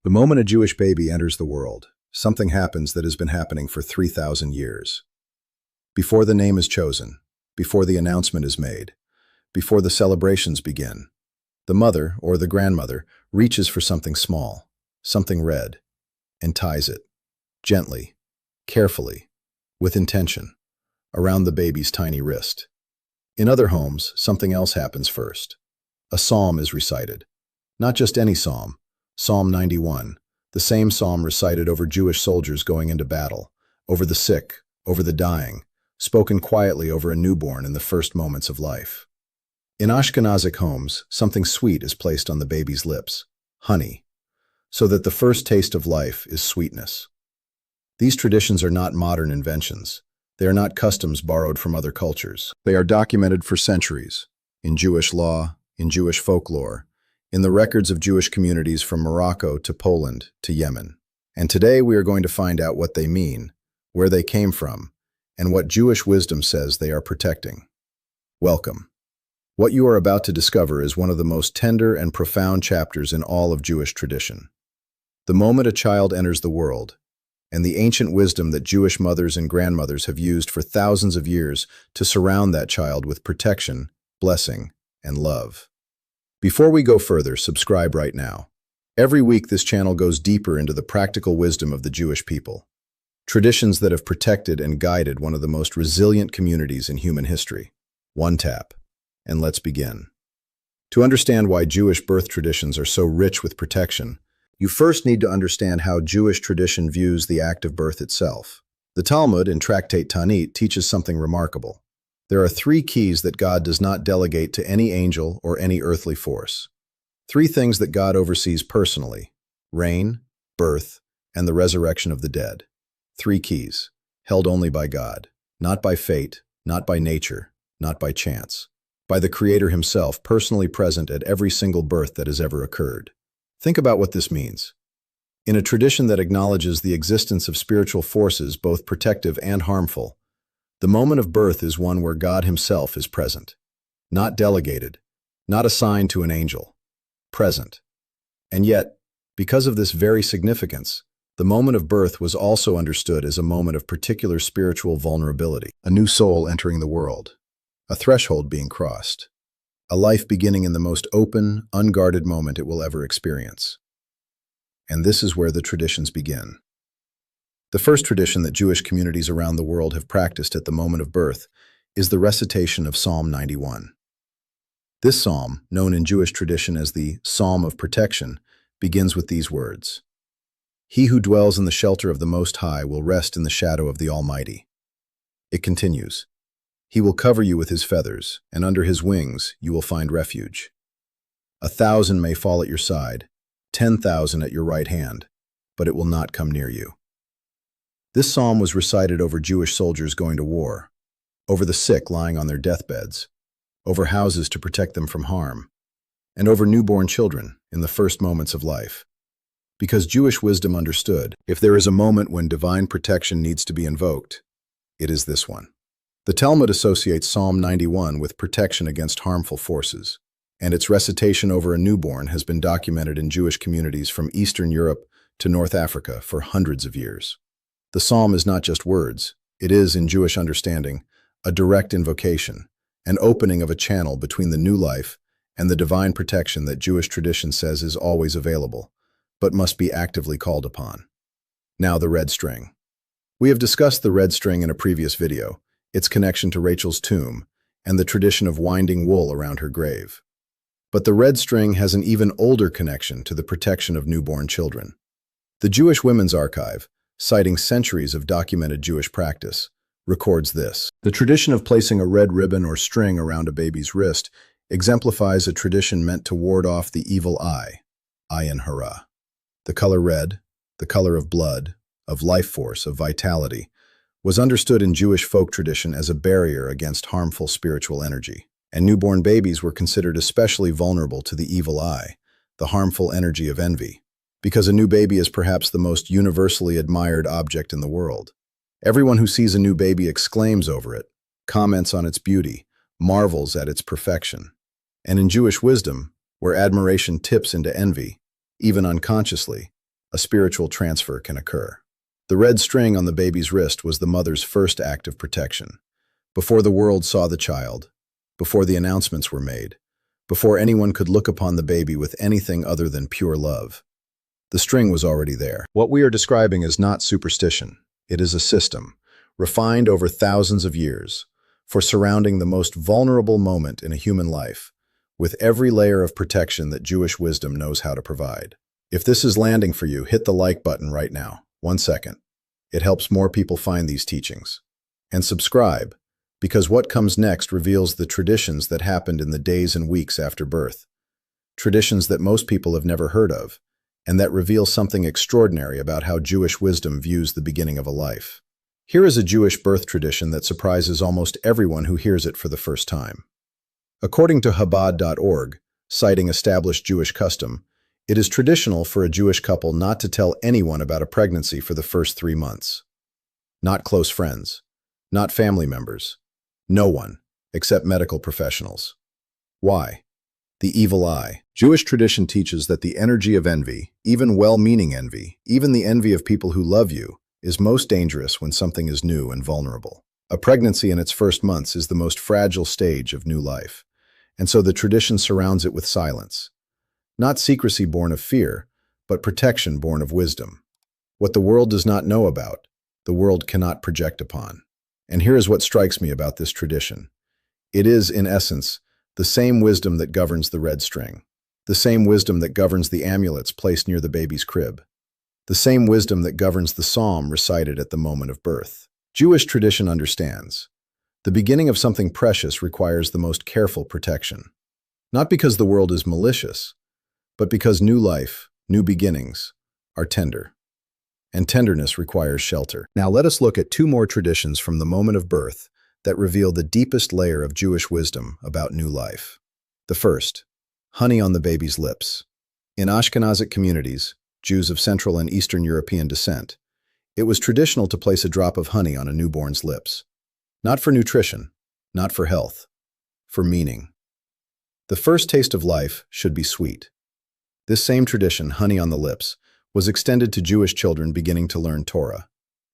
The moment a Jewish baby enters the world, something happens that has been happening for 3,000 years. Before the name is chosen, before the announcement is made, before the celebrations begin, the mother or the grandmother reaches for something small, something red, and ties it, gently, carefully, with intention, around the baby's tiny wrist. In other homes, something else happens first. A psalm is recited. Not just any psalm, Psalm 91, the same psalm recited over Jewish soldiers going into battle, over the sick, over the dying, spoken quietly over a newborn in the first moments of life. In Ashkenazic homes, something sweet is placed on the baby's lips, honey, so that the first taste of life is sweetness. These traditions are not modern inventions. They are not customs borrowed from other cultures. They are documented for centuries, in Jewish law, in Jewish folklore, in the records of Jewish communities from Morocco to Poland to Yemen. And today we are going to find out what they mean, where they came from, and what Jewish wisdom says they are protecting. Welcome. What you are about to discover is one of the most tender and profound chapters in all of Jewish tradition. The moment a child enters the world, and the ancient wisdom that Jewish mothers and grandmothers have used for thousands of years to surround that child with protection, blessing, and love. Before we go further, subscribe right now. Every week this channel goes deeper into the practical wisdom of the Jewish people. Traditions that have protected and guided one of the most resilient communities in human history. One tap, and let's begin. To understand why Jewish birth traditions are so rich with protection, you first need to understand how Jewish tradition views the act of birth itself. The Talmud in Tractate Tanit teaches something remarkable. There are 3 keys that God does not delegate to any angel or any earthly force. 3 things that God oversees personally: reign, birth, and the resurrection of the dead. 3 keys, held only by God, not by fate, not by nature, not by chance, by the Creator Himself, personally present at every single birth that has ever occurred. Think about what this means. In a tradition that acknowledges the existence of spiritual forces, both protective and harmful, the moment of birth is one where God Himself is present. Not delegated, not assigned to an angel. Present. And yet, because of this very significance, the moment of birth was also understood as a moment of particular spiritual vulnerability. A new soul entering the world. A threshold being crossed. A life beginning in the most open, unguarded moment it will ever experience. And this is where the traditions begin. The first tradition that Jewish communities around the world have practiced at the moment of birth is the recitation of Psalm 91. This psalm, known in Jewish tradition as the Psalm of Protection, begins with these words: "He who dwells in the shelter of the Most High will rest in the shadow of the Almighty." It continues, "He will cover you with His feathers, and under His wings you will find refuge. 1,000 may fall at your side, 10,000 at your right hand, but it will not come near you." This psalm was recited over Jewish soldiers going to war, over the sick lying on their deathbeds, over houses to protect them from harm, and over newborn children in the first moments of life. Because Jewish wisdom understood, if there is a moment when divine protection needs to be invoked, it is this one. The Talmud associates Psalm 91 with protection against harmful forces, and its recitation over a newborn has been documented in Jewish communities from Eastern Europe to North Africa for hundreds of years. The psalm is not just words. It is, in Jewish understanding, a direct invocation, an opening of a channel between the new life and the divine protection that Jewish tradition says is always available, but must be actively called upon. Now the red string. We have discussed the red string in a previous video, its connection to Rachel's tomb, and the tradition of winding wool around her grave. But the red string has an even older connection to the protection of newborn children. The Jewish Women's Archive, citing centuries of documented Jewish practice, records this. The tradition of placing a red ribbon or string around a baby's wrist exemplifies a tradition meant to ward off the evil eye, ayin hara. The color red, the color of blood, of life force, of vitality, was understood in Jewish folk tradition as a barrier against harmful spiritual energy. And newborn babies were considered especially vulnerable to the evil eye, the harmful energy of envy, because a new baby is perhaps the most universally admired object in the world. Everyone who sees a new baby exclaims over it, comments on its beauty, marvels at its perfection. And in Jewish wisdom, where admiration tips into envy, even unconsciously, a spiritual transfer can occur. The red string on the baby's wrist was the mother's first act of protection. Before the world saw the child, before the announcements were made, before anyone could look upon the baby with anything other than pure love, the string was already there. What we are describing is not superstition. It is a system, refined over thousands of years, for surrounding the most vulnerable moment in a human life, with every layer of protection that Jewish wisdom knows how to provide. If this is landing for you, hit the like button right now. 1 second. It helps more people find these teachings. And subscribe, because what comes next reveals the traditions that happened in the days and weeks after birth. Traditions that most people have never heard of, and that reveal something extraordinary about how Jewish wisdom views the beginning of a life. Here is a Jewish birth tradition that surprises almost everyone who hears it for the first time. According to Chabad.org, citing established Jewish custom, it is traditional for a Jewish couple not to tell anyone about a pregnancy for the first 3 months. Not close friends, not family members, no one, except medical professionals. Why? The evil eye. Jewish tradition teaches that the energy of envy, even well-meaning envy, even the envy of people who love you, is most dangerous when something is new and vulnerable. A pregnancy in its first months is the most fragile stage of new life, and so the tradition surrounds it with silence. Not secrecy born of fear, but protection born of wisdom. What the world does not know about, the world cannot project upon. And here is what strikes me about this tradition. It is, in essence, the same wisdom that governs the red string, the same wisdom that governs the amulets placed near the baby's crib, the same wisdom that governs the psalm recited at the moment of birth. Jewish tradition understands. The beginning of something precious requires the most careful protection. Not because the world is malicious, but because new life, new beginnings, are tender. And tenderness requires shelter. Now let us look at 2 more traditions from the moment of birth that reveal the deepest layer of Jewish wisdom about new life. The first, honey on the baby's lips. In Ashkenazic communities, Jews of Central and Eastern European descent, it was traditional to place a drop of honey on a newborn's lips. Not for nutrition, not for health, for meaning. The first taste of life should be sweet. This same tradition, honey on the lips, was extended to Jewish children beginning to learn Torah.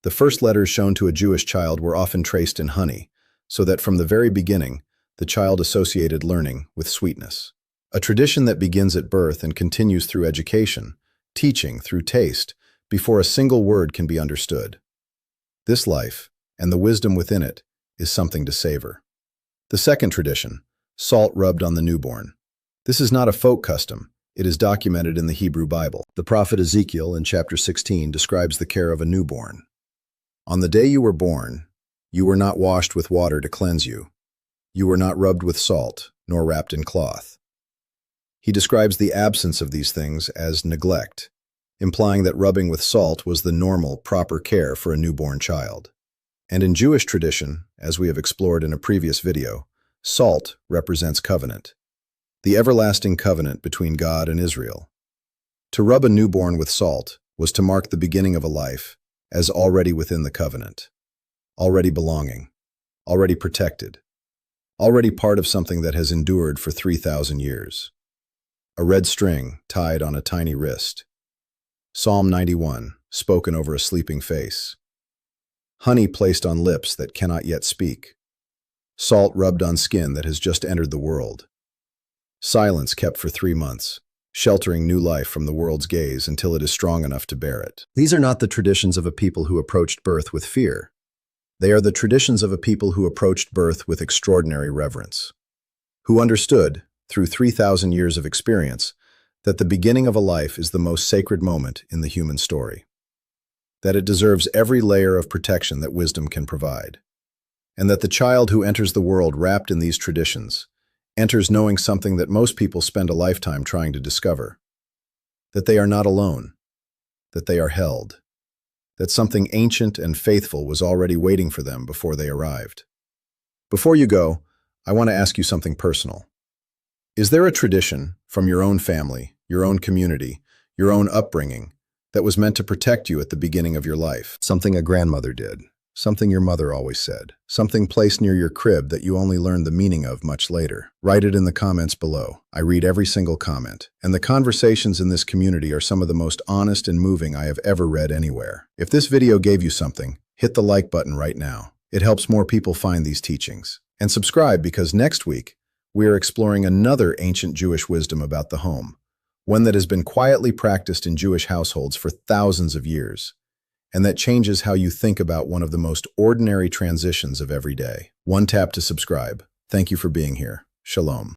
The first letters shown to a Jewish child were often traced in honey, so that from the very beginning, the child associated learning with sweetness. A tradition that begins at birth and continues through education, teaching through taste, before a single word can be understood. This life, and the wisdom within it, is something to savor. The second tradition, salt rubbed on the newborn. This is not a folk custom. It is documented in the Hebrew Bible. The prophet Ezekiel in chapter 16 describes the care of a newborn. On the day you were born, you were not washed with water to cleanse you. You were not rubbed with salt, nor wrapped in cloth. He describes the absence of these things as neglect, implying that rubbing with salt was the normal, proper care for a newborn child. And in Jewish tradition, as we have explored in a previous video, salt represents covenant, the everlasting covenant between God and Israel. To rub a newborn with salt was to mark the beginning of a life as already within the covenant, already belonging, already protected, already part of something that has endured for 3,000 years. A red string tied on a tiny wrist. Psalm 91, spoken over a sleeping face. Honey placed on lips that cannot yet speak. Salt rubbed on skin that has just entered the world. Silence kept for 3 months, sheltering new life from the world's gaze until it is strong enough to bear it. These are not the traditions of a people who approached birth with fear. They are the traditions of a people who approached birth with extraordinary reverence, who understood, through 3,000 years of experience, that the beginning of a life is the most sacred moment in the human story, that it deserves every layer of protection that wisdom can provide, and that the child who enters the world wrapped in these traditions enters knowing something that most people spend a lifetime trying to discover, that they are not alone, that they are held, that something ancient and faithful was already waiting for them before they arrived. Before you go, I want to ask you something personal. Is there a tradition from your own family, your own community, your own upbringing that was meant to protect you at the beginning of your life? Something a grandmother did, Something your mother always said. Something placed near your crib that you only learned the meaning of much later. Write it in the comments below. I read every single comment. And the conversations in this community are some of the most honest and moving I have ever read anywhere. If this video gave you something, hit the like button right now. It helps more people find these teachings. And subscribe because next week, we are exploring another ancient Jewish wisdom about the home, one that has been quietly practiced in Jewish households for thousands of years, and that changes how you think about one of the most ordinary transitions of every day. One tap to subscribe. Thank you for being here. Shalom.